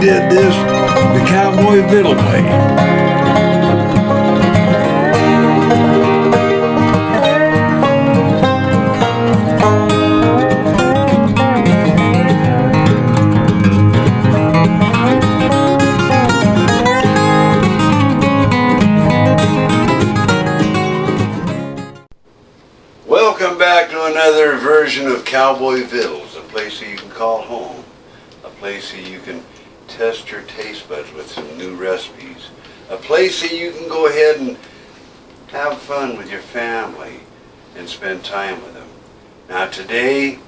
did this the Cowboy Vittles way. Welcome back to another version of Cowboy Vittles, a place that you can call home, a place that you can test your taste buds with some new recipes, a place that you can go ahead and have fun with your family and spend time with them. Now today,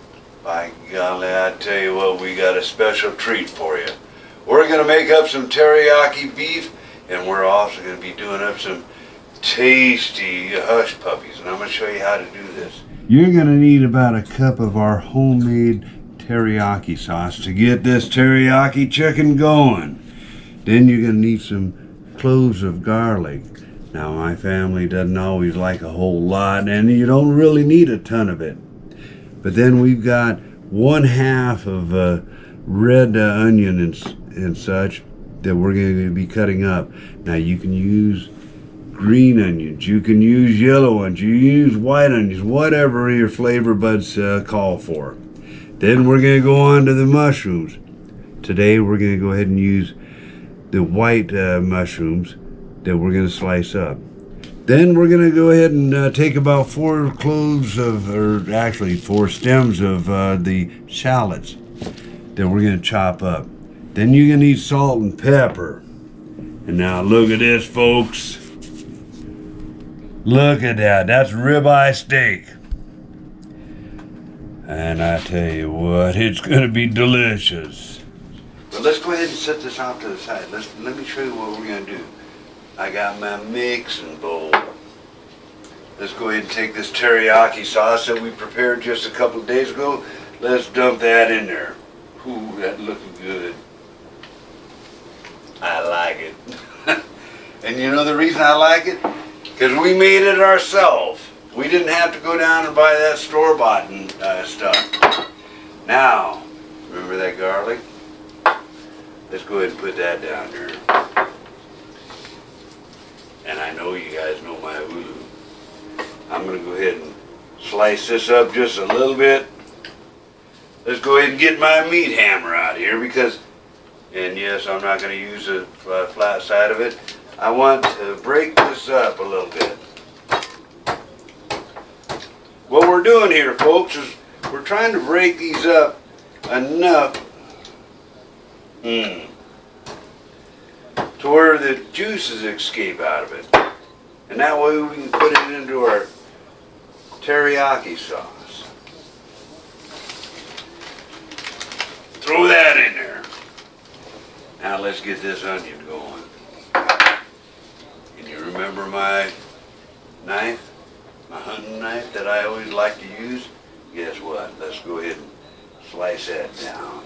by golly, I tell you what, we got a special treat for you. We're going to make up some teriyaki beef, and we're also going to be doing up some tasty Hush Puppies, and I'm going to show you how to do this. You're going to need about a cup of our homemade teriyaki sauce to get this teriyaki chicken going. Then you're going to need some cloves of garlic. Now my family doesn't always like a whole lot, and you don't really need a ton of it. But then we've got 1/2 of red onion and such that we're going to be cutting up. Now you can use green onions, you can use yellow ones, you use white onions, whatever your flavor buds call for. Then we're going to go on to the mushrooms. Today we're going to go ahead and use the white mushrooms that we're going to slice up. Then we're going to go ahead and take about 4 cloves of, or actually 4 stems of the shallots that we're going to chop up. Then you're going to need salt and pepper. And now look at this, folks. Look at that, that's ribeye steak. And I tell you what, it's gonna be delicious. But let's go ahead and set this off to the side. Let me show you what we're gonna do. I got my mixing bowl. Let's go ahead and take this teriyaki sauce that we prepared just a couple of days ago. Let's dump that in there. Ooh, that's looking good. I like it. And you know the reason I like it? Because we made it ourselves. We didn't have to go down and buy that store-bought stuff. Now, remember that garlic? Let's go ahead and put that down there. And I know you guys know my hulu. I'm going to go ahead and slice this up just a little bit. Let's go ahead and get my meat hammer out here because, and yes, I'm not going to use the flat side of it. I want to break this up a little bit. What we're doing here, folks, is we're trying to break these up enough to where the juices escape out of it. And that way we can put it into our teriyaki sauce. Throw that in there. Now let's get this onion going. Remember my knife, my hunting knife that I always like to use? Guess what? Let's go ahead and slice that down.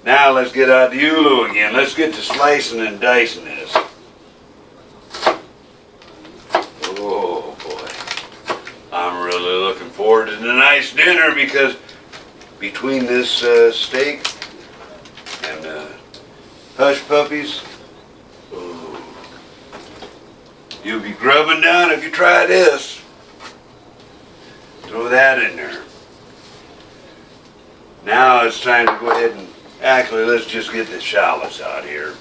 Now let's get out the ulu again. Let's get to slicing and dicing this. Oh boy. I'm really looking forward to the nice dinner because between this steak and Hush Puppies, you'll be grubbing down if you try this. Throw that in there. Now it's time to go ahead and, actually let's just get the shallots out here.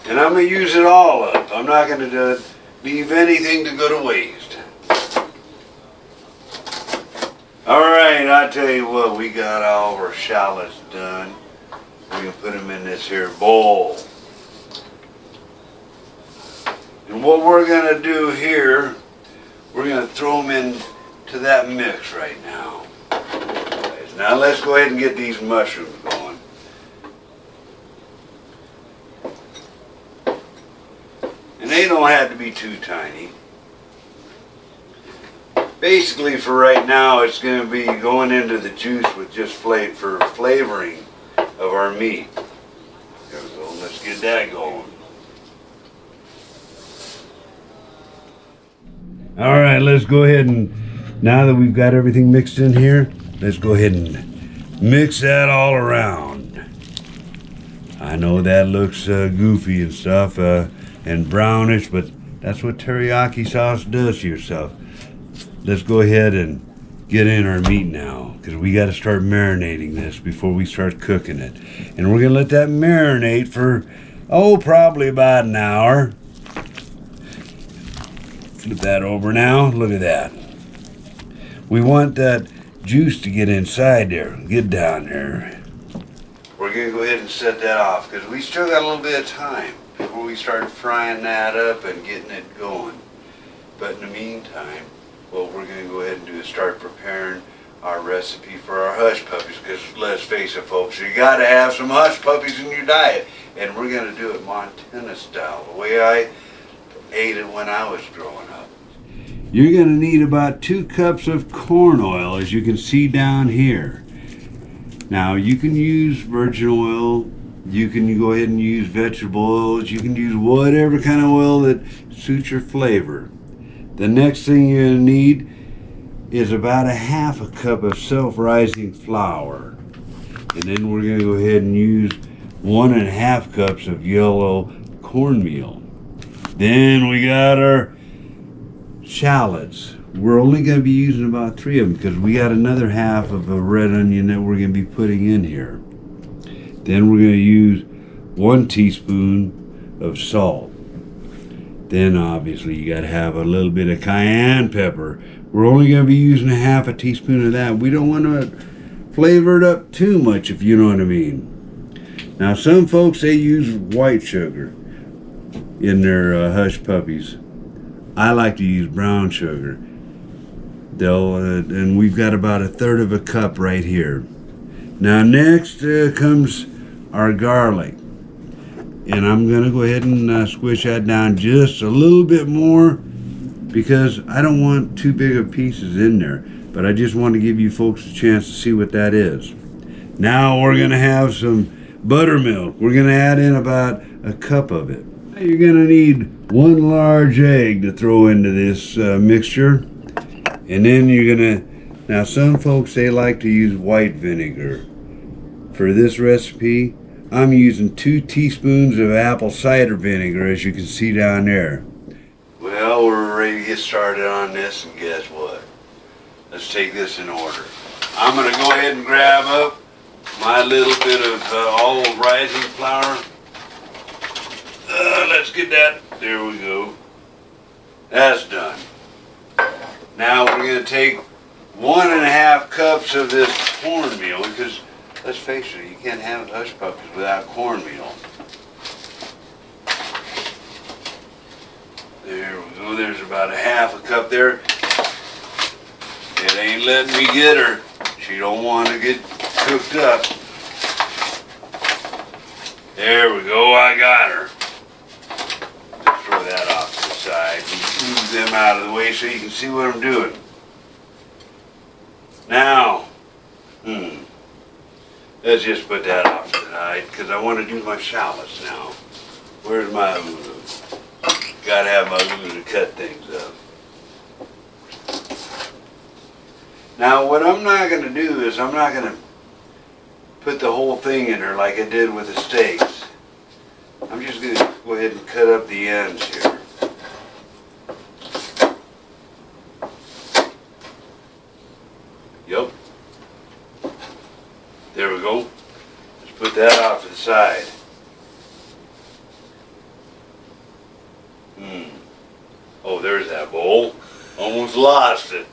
And I'm going to use it all up. I'm not going to leave anything to go to waste. Alright, I tell you what, we got all our shallots done. We're going to put them in this here bowl. And what we're going to do here, we're going to throw them into that mix right now. Now let's go ahead and get these mushrooms going. And they don't have to be too tiny. Basically for right now it's going to be going into the juice with just for flavoring of our meat. There we go. Let's get that going. All right, let's go ahead and Now that we've got everything mixed in here, let's go ahead and mix that all around. I know that looks goofy and stuff and brownish, but that's what teriyaki sauce does to yourself. Let's go ahead and get in our meat now, because we got to start marinating this before we start cooking it. And we're going to let that marinate for, probably about an hour. Flip that over now. Look at that. We want that juice to get inside there. Get down there. We're going to go ahead and set that off, because we still got a little bit of time before we start frying that up and getting it going. But in the meantime, what we're going to go ahead and do is start preparing our recipe for our Hush Puppies, because let's face it, folks, you got to have some Hush Puppies in your diet. And we're going to do it Montana style, the way I ate it when I was growing up. You're going to need about 2 cups of corn oil, as you can see down here. Now, you can use virgin oil, you can go ahead and use vegetable oils, you can use whatever kind of oil that suits your flavor. The next thing you're going to need is about a half a cup of self-rising flour. And then we're going to go ahead and use 1.5 cups of yellow cornmeal. Then we got our shallots. We're only going to be using about 3 of them, because we got another half of a red onion that we're going to be putting in here. Then we're going to use 1 teaspoon of salt. Then obviously you got to have a little bit of cayenne pepper. We're only going to be using 1/2 teaspoon of that. We don't want to flavor it up too much, if you know what I mean. Now, some folks, they use white sugar in their Hush Puppies. I like to use brown sugar. And we've got about 1/3 of a cup right here. Now next comes our garlic. And I'm going to go ahead and squish that down just a little bit more, because I don't want too big of pieces in there. But I just want to give you folks a chance to see what that is. Now we're going to have some buttermilk. We're going to add in about a cup of it. You're going to need 1 large egg to throw into this mixture. And then you're going to, now some folks, they like to use white vinegar. For this recipe, I'm using 2 teaspoons of apple cider vinegar, as you can see down there. Well, we're ready to get started on this, and guess what? Let's take this in order. I'm going to go ahead and grab up my little bit of all rising flour. Let's get that. There we go. That's done. Now we're going to take 1.5 cups of this cornmeal, because let's face it, you can't have Hush Puppies without cornmeal. There we go. There's about 1/2 cup there. It ain't letting me get her. She don't want to get cooked up. There we go. I got her. Just throw that off to the side and move them out of the way so you can see what I'm doing. Now, let's just put that off to the side, because I want to do my shallots now. Where's my hulu? Gotta have my hulu to cut things up. Now, what I'm not going to do is I'm not going to put the whole thing in there like I did with the steaks. I'm just going to go ahead and cut up the ends here. Yep. There we go. Let's put that off to the side. Oh, there's that bowl. Almost lost it.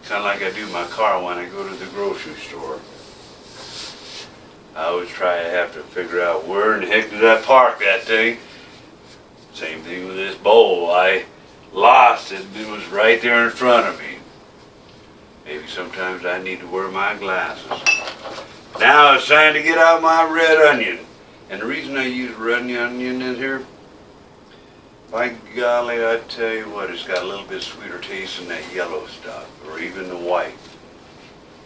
Kind of like I do my car when I go to the grocery store. I always try to have to figure out where in the heck did I park that thing. Same thing with this bowl. I lost it. It was right there in front of me. Maybe sometimes I need to wear my glasses. Now it's time to get out my red onion. And the reason I use red onion in here, by golly, I tell you what, it's got a little bit sweeter taste than that yellow stuff, or even the white.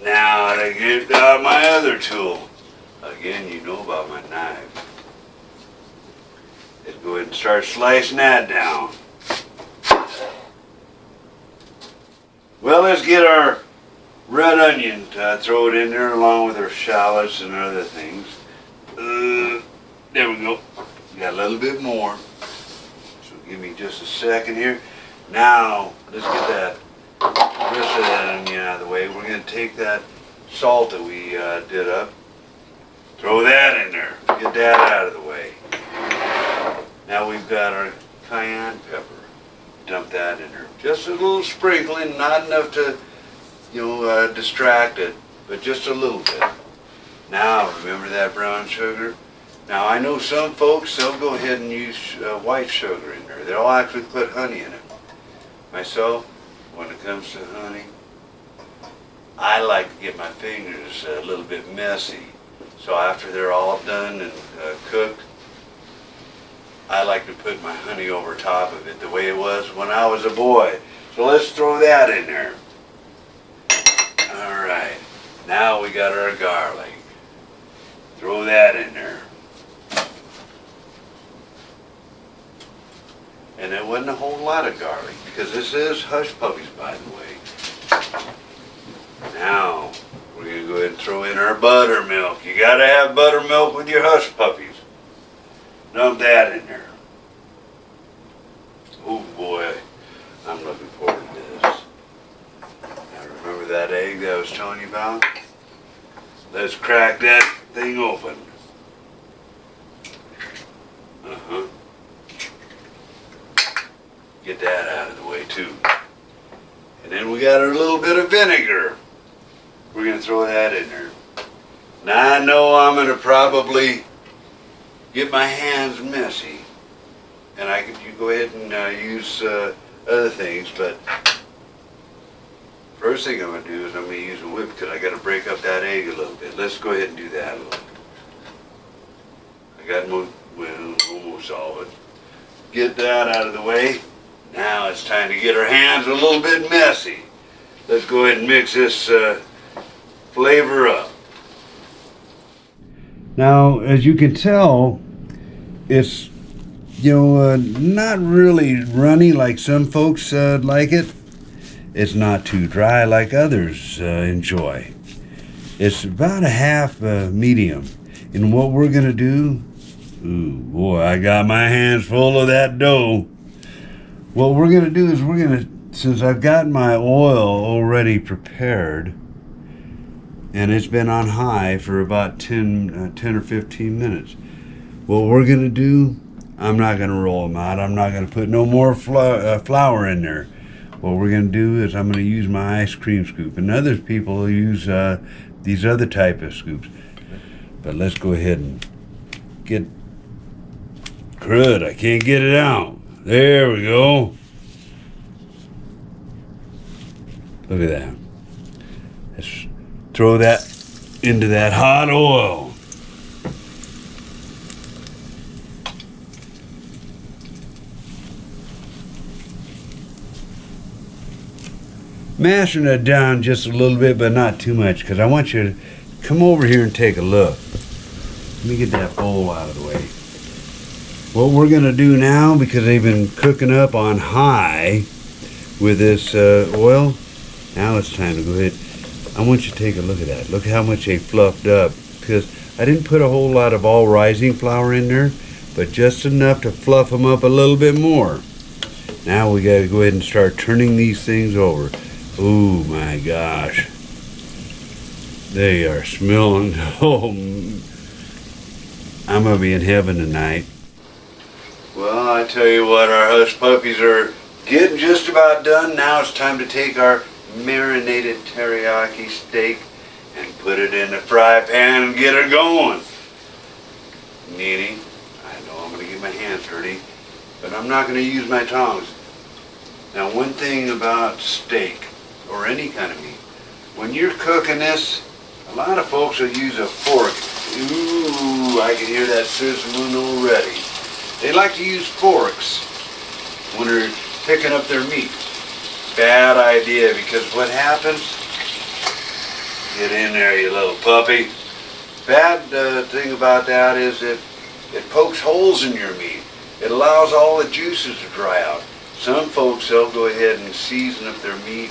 Now to get out my other tool. Again, you know about my knife. Let's go ahead and start slicing that down. Well, let's get our red onion, throw it in there along with our shallots and other things. There we go. Got a little bit more. So give me just a second here. Now, let's get that rest of that onion out of the way. We're going to take that salt that we did up, throw that in there, get that out of the way. Now we've got our cayenne pepper. Dump that in there. Just a little sprinkling, not enough to, distract it, but just a little bit. Now, remember that brown sugar? Now, I know some folks, they'll go ahead and use white sugar in there. They'll actually put honey in it. Myself, when it comes to honey, I like to get my fingers a little bit messy. So after they're all done and cooked, I like to put my honey over top of it the way it was when I was a boy. So let's throw that in there. All right, now we got our garlic. Throw that in there. And it wasn't a whole lot of garlic because this is Hush Puppies, by the way. Now, we're going to go ahead and throw in our buttermilk. You got to have buttermilk with your Hush Puppies. Dump that in there. Oh boy, I'm looking forward to this. Now remember that egg that I was telling you about? Let's crack that thing open. Get that out of the way too. And then we got our little bit of vinegar. We're going to throw that in there. Now I know I'm going to probably get my hands messy, and you go ahead and use other things, but first thing I'm going to do is I'm going to use a whip because I got to break up that egg a little bit. Let's go ahead and do that a little bit. I got almost all of it. Get that out of the way. Now it's time to get our hands a little bit messy. Let's go ahead and mix this flavor up. Now, as you can tell, it's not really runny like some folks like it. It's not too dry like others enjoy. It's about a half medium. And what we're gonna do, ooh boy, I got my hands full of that dough. What we're gonna do is since I've got my oil already prepared, and it's been on high for about 10 or 15 minutes. What we're gonna do, I'm not gonna roll them out. I'm not gonna put no more flour in there. What we're gonna do is I'm gonna use my ice cream scoop, and other people use these other type of scoops. But let's go ahead and get crud. I can't get it out. There we go. Look at that. Let's throw that into that hot oil. Mashing it down just a little bit, but not too much, because I want you to come over here and take a look. Let me get that bowl out of the way. What we're going to do now, because they've been cooking up on high with this oil, now it's time to go ahead. I want you to take a look at that. Look how much they fluffed up, because I didn't put a whole lot of all rising flour in there, but just enough to fluff them up a little bit more. Now we got to go ahead and start turning these things over. Oh my gosh. They are smelling. Oh, I'm going to be in heaven tonight. Well, I tell you what, our Hush Puppies are getting just about done. Now it's time to take our marinated teriyaki steak and put it in the fry pan and get her going. Needy. I know I'm going to get my hands dirty, but I'm not going to use my tongs. Now, one thing about steak, or any kind of meat, when you're cooking this, a lot of folks will use a fork. Ooh, I can hear that sizzling already. They like to use forks when they're picking up their meat. Bad idea, because what happens? Get in there, you little puppy. Bad thing about that is it pokes holes in your meat. It allows all the juices to dry out. Some folks, they'll go ahead and season up their meat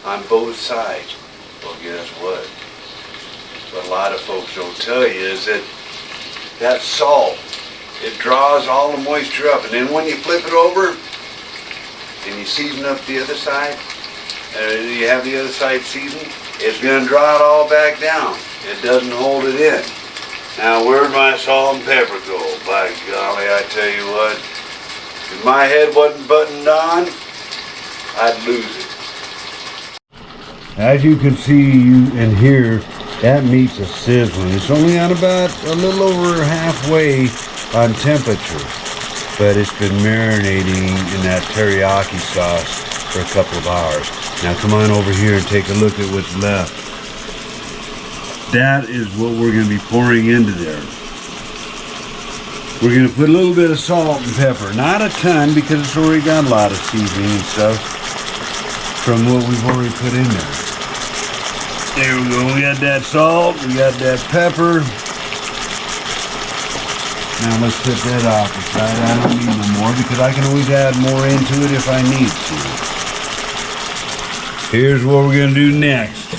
on both sides. Well, guess what? What a lot of folks don't tell you is that that salt, it draws all the moisture up, and then when you flip it over and you season up the other side, you have the other side seasoned, it's going to draw it all back down. It doesn't hold it in. Now, where'd my salt and pepper go? By golly, I tell you what, if my head wasn't buttoned on, I'd lose it. As you can see and hear, that meat's a sizzling. It's only on about a little over halfway on temperature, but it's been marinating in that teriyaki sauce for a couple of hours. Now come on over here and take a look at what's left. That is what we're going to be pouring into there. We're going to put a little bit of salt and pepper. Not a ton, because it's already got a lot of seasoning and stuff from what we've already put in there. There we go. We got that salt. We got that pepper. Now let's put that off the side. I don't need no more, because I can always add more into it if I need to. Here's what we're going to do next.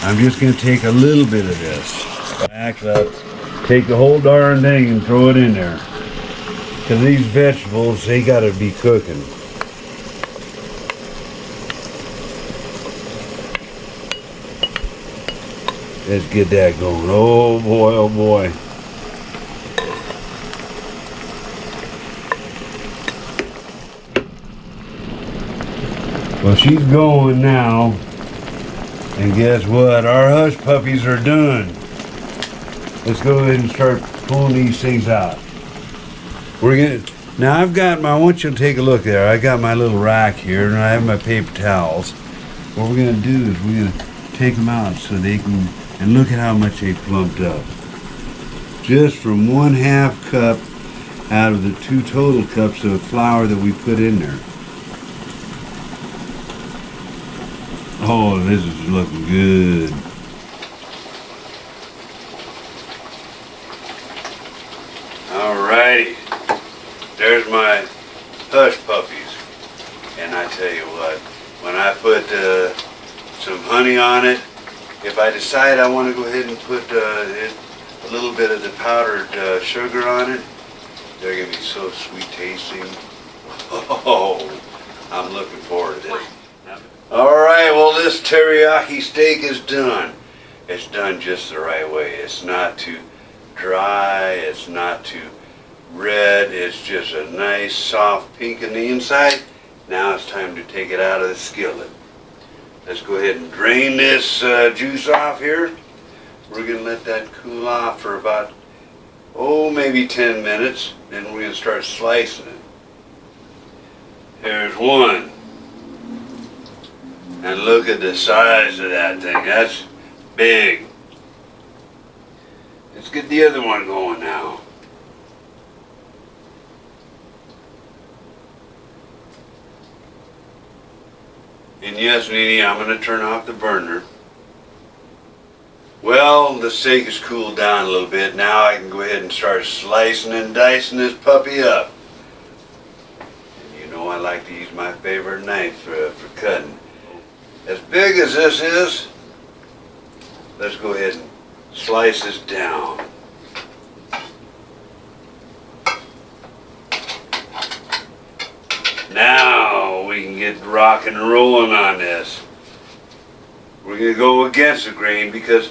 I'm just going to take a little bit of this. Actually, I'll take the whole darn thing and throw it in there. Because these vegetables, they got to be cooking. Let's get that going. Oh boy, oh boy. Well, she's going now. And guess what? Our hush puppies are done. Let's go ahead and start pulling these things out. Now I've got I want you to take a look there. I got my little rack here, and I have my paper towels. What we're gonna do is we're gonna take them out so they can, and look at how much they plumped up. Just from 1/2 cup out of the 2 total cups of flour that we put in there. Oh, this is looking good. Alrighty, there's my hush puppies. And I tell you what, when I put some honey on it, if I decide I want to go ahead and put a little bit of the powdered sugar on it, they're going to be so sweet tasting. Oh, I'm looking forward to this. Alright, well, this teriyaki steak is done. It's done just the right way. It's not too dry, it's not too red, it's just a nice soft pink in the inside. Now it's time to take it out of the skillet. Let's go ahead and drain this juice off here. We're going to let that cool off for about, maybe 10 minutes. Then we're going to start slicing it. Here's one. And look at the size of that thing. That's big. Let's get the other one going now. And yes, Nene, I'm going to turn off the burner. Well, the steak has cooled down a little bit. Now I can go ahead and start slicing and dicing this puppy up. And you know I like to use my favorite knife for cutting. As big as this is, let's go ahead and slice this down. Now we can get rock and rolling on this. We're going to go against the grain, because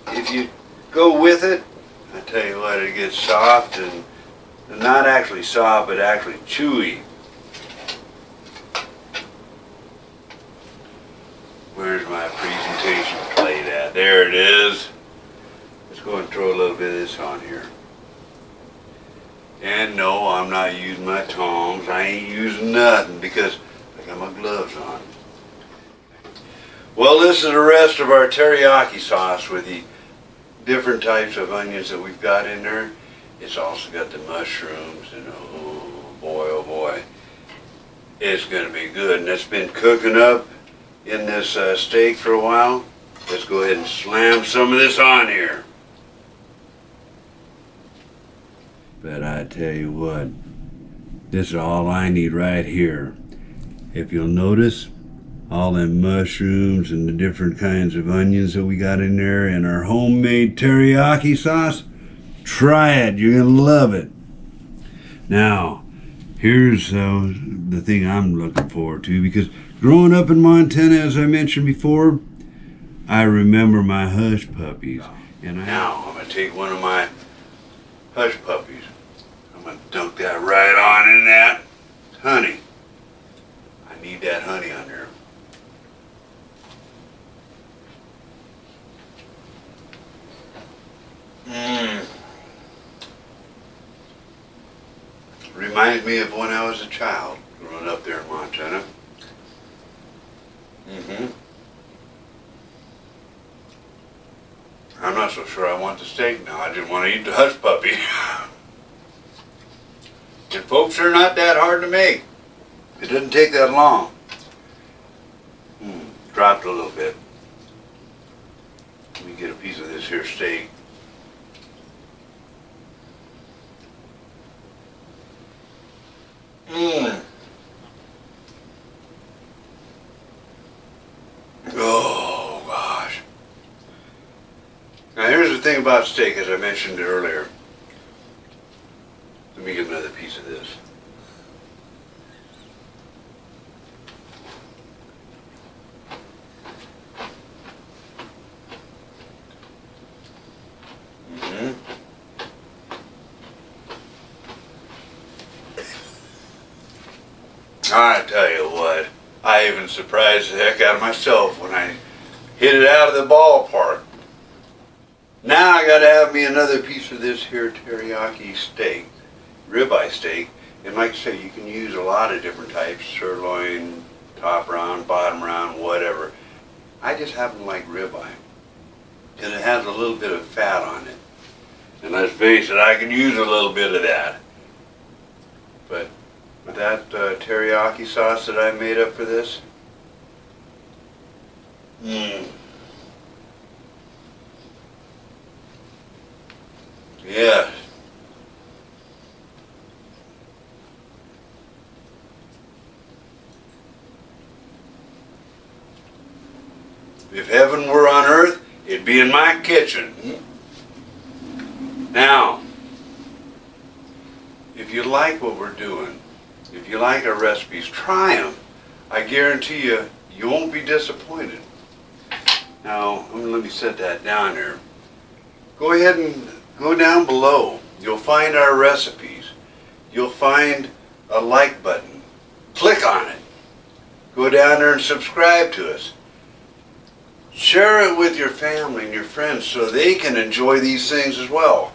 if you go with it, I tell you what, it gets soft, and not actually soft, but actually chewy. Where's my presentation plate at? There it is. Let's go and throw a little bit of this on here. And no, I'm not using my tongs. I ain't using nothing, because I got my gloves on. Well, this is the rest of our teriyaki sauce with the different types of onions that we've got in there. It's also got the mushrooms, and oh boy, it's going to be good. And it's been cooking up in this steak for a while. Let's go ahead and slam some of this on here. But I tell you what, this is all I need right here. If you'll notice, all them mushrooms and the different kinds of onions that we got in there, and our homemade teriyaki sauce. Try it, you're gonna love it. Now, here's the thing I'm looking forward to, because growing up in Montana, as I mentioned before, I remember my Hush Puppies. And now I'm gonna take one of my Hush Puppies. I'm gonna dunk that right on in that honey. I need that honey on there. Reminds me of when I was a child, growing up there in Montana. I'm not so sure I want the steak now. I just want to eat the Hush Puppy. And folks, they're not that hard to make. It doesn't take that long. Dropped a little bit. Let me get a piece of this here steak. Oh gosh. Now here's the thing about steak, as I mentioned earlier. Let me get another piece of this. I tell you what, I even surprised the heck out of myself when I hit it out of the ballpark. Now I gotta have me another piece of this here teriyaki steak, ribeye steak. And like I say, you can use a lot of different types, sirloin, top round, bottom round, whatever. I just happen to like ribeye, because it has a little bit of fat on it. And let's face it, I can use a little bit of that. But with that teriyaki sauce that I made up for this, yeah. If heaven were on earth, it'd be in my kitchen. Now, if you like what we're doing, if you like our recipes, try them. I guarantee you, you won't be disappointed. Now, let me set that down here. Go ahead and go down below. You'll find our recipes. You'll find a like button. Click on it. Go down there and subscribe to us. Share it with your family and your friends so they can enjoy these things as well.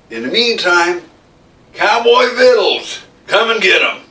In the meantime, Cowboy Vittles, come and get them.